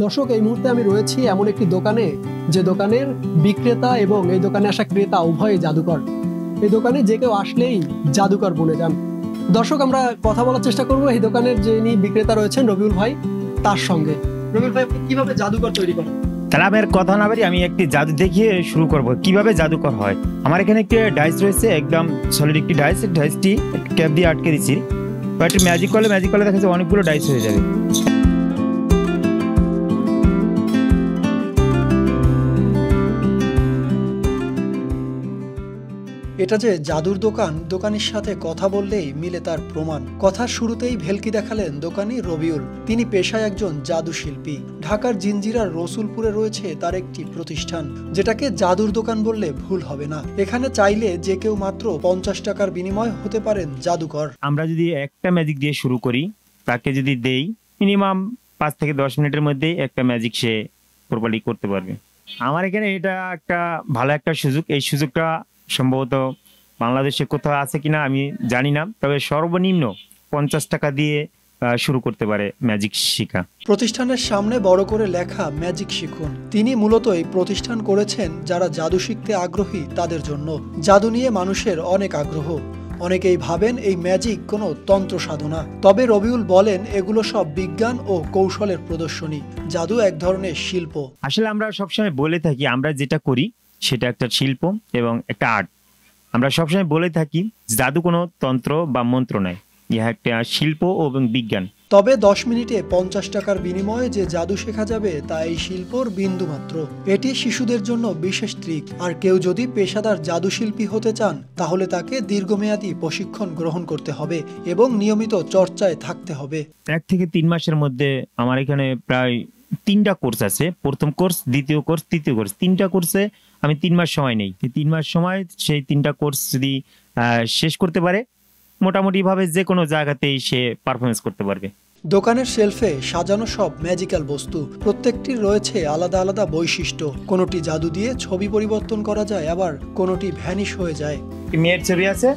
দর্শক, এই মুহূর্তে আমি রয়েছি এমন একটি দোকানে, যে দোকানের বিক্রেতা এবং এই দোকানে আসা ক্রেতা উভয়ই জাদুকর। এই দোকানে যে কেউ আসলেই জাদুকর বনে যান। দর্শক, আমরা কথা বলার চেষ্টা করব এই দোকানের যিনি বিক্রেতা রয়েছেন রবিউল ভাই, তার সঙ্গে। রবিউল ভাই, কিভাবে জাদুকর তৈরি করেন? তাহলে আমি কথা না বাড়ি আমি একটি জাদু দেখিয়ে শুরু করব কিভাবে জাদুকর হয়। আমার এখানে একটি ডাইস রয়েছে, একদম সলিড একটি ডাইস। ডাইসটি ক্যাপ দিয়ে আটকে দিচ্ছি। একটু ম্যাজিক করলে দেখা যাচ্ছে অনেকগুলো ডাইস হয়ে যাবে। এটা যে জাদুর দোকান, দোকানির সাথে কথা বললেই মিলে তার প্রমাণ। কথার শুরুতেই ভেলকি দেখালেন দোকানি রবিউল। তিনি পেশায় একজন জাদু শিল্পী। ঢাকার জিঞ্জিরার রসুলপুরে রয়েছে তার একটি প্রতিষ্ঠান, যেটাকে জাদুর দোকান বললে ভুল হবে না। এখানে চাইলে যে কেউ মাত্র 50 টাকার বিনিময় হতে পারেন জাদুকর। আমরা যদি একটা ম্যাজিক দিয়ে শুরু করি, তাকে যদি দেই মিনিমাম 5 থেকে 10 মিনিটের মধ্যে একটা ম্যাজিক সে প্রপারলি করতে পারবে। আমার এখানে এটা একটা ভালো একটা সুযোগ। এই সুযোগটা সম্ভবত বাংলাদেশে কোথাও আছে কিনা আমি জানি না, তবে সর্বনিম্ন 50 টাকা দিয়ে শুরু করতে পারে ম্যাজিক শেখা। প্রতিষ্ঠানের সামনে বড় করে লেখা ম্যাজিক শিখুন। তিনি মূলত এই প্রতিষ্ঠান করেছেন যারা জাদু শিখতে আগ্রহী তাদের জন্য। জাদু নিয়ে মানুষের অনেক আগ্রহ। অনেকেই ভাবেন এই ম্যাজিক কোনো তন্ত্র সাধনা, তবে রবিউল বলেন এগুলো সব বিজ্ঞান ও কৌশলের প্রদর্শনী। জাদু এক ধরনের শিল্প। আসলে আমরা সবসময় বলে থাকি আমরা যেটা করি সেটা একটা শিল্প এবং একটা আর্ট। আমরা সবসময় বলে থাকি জাদু কোনো তন্ত্র বা মন্ত্র নয়, ইহা একটা শিল্প এবং বিজ্ঞান। তবে 10 মিনিটে 50 টাকার বিনিময়ে যে জাদু শেখা যাবে তা এই শিল্পর বিন্দু মাত্র। এটি শিশুদের জন্য বিশেষ ট্রিক। আর কেউ যদি পেশাদার জাদু শিল্পী হতে চান তাহলে তাকে দীর্ঘমেয়াদী প্রশিক্ষণ গ্রহণ করতে হবে এবং নিয়মিত চর্চায় থাকতে হবে। 1 থেকে 3 মাসের মধ্যে আমার এখানে প্রায় 3টা কোর্স আছে। প্রথম কোর্স, দ্বিতীয় কোর্স, তৃতীয় কোর্স। 3টা কোর্সে আমি 3 মাস সময় নেই। 3 মাস সময় সেই 3টা কোর্স যদি শেষ করতে পারে, মোটামুটি ভাবে যে কোনো জায়গাতেই সে পারফরমেন্স করতে পারবে। দোকানের শেলফে সাজানো সব ম্যাজিক্যাল বস্তু, প্রত্যেকটির রয়েছে আলাদা আলাদা বৈশিষ্ট্য। কোনোটি জাদু দিয়ে ছবি পরিবর্তন করা যায়, আবার কোনোটি ভ্যানিশ হয়ে যায়। মেয়ের ছবি আছে,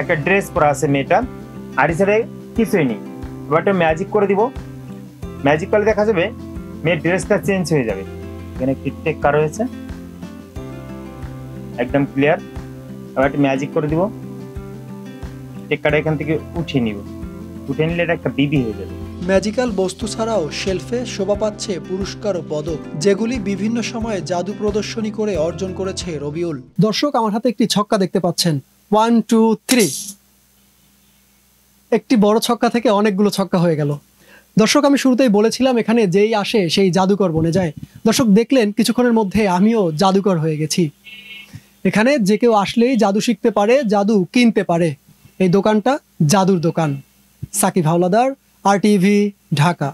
একটা ড্রেস পরা আছে মেয়েটা, আর এছাড়া কিছুই নেই। এবার ম্যাজিক করে দিব। ম্যাজিক করলে দেখা যাবে মেয়ের ড্রেসটা চেঞ্জ হয়ে যাবে। এখানে একটি টেক্কা রয়েছে, একদম ক্লিয়ার। এবার একটা ম্যাজিক করে দিব, টেক্কাটা এখান থেকে উঠিয়ে নিব। উঠে নিলে এটা একটা বিবি হয়ে যাবে। ম্যাজিক্যাল বস্তু ছাড়াও শেলফে শোভা পাচ্ছে পুরস্কার ও পদক, যেগুলি বিভিন্ন সময়ে জাদু প্রদর্শনী করে অর্জন করেছে রবিউল। দর্শক, আমার হাতে একটি ছক্কা দেখতে পাচ্ছেন। 1 2 3। একটি বড় ছক্কা থেকে অনেকগুলো ছক্কা হয়ে গেল। দর্শক, আমি শুরুতেই বলেছিলাম এখানে যেই আসে সেই জাদুকর বনে যায়। দর্শক দেখলেন কিছুক্ষণের মধ্যে আমিও জাদুকর হয়ে গেছি। এখানে যে কেউ আসলেই জাদু শিখতে পারে, জাদু কিনতে পারে। এই দোকানটা জাদুর দোকান। সাকিব হাওলাদার, RTV, ঢাকা।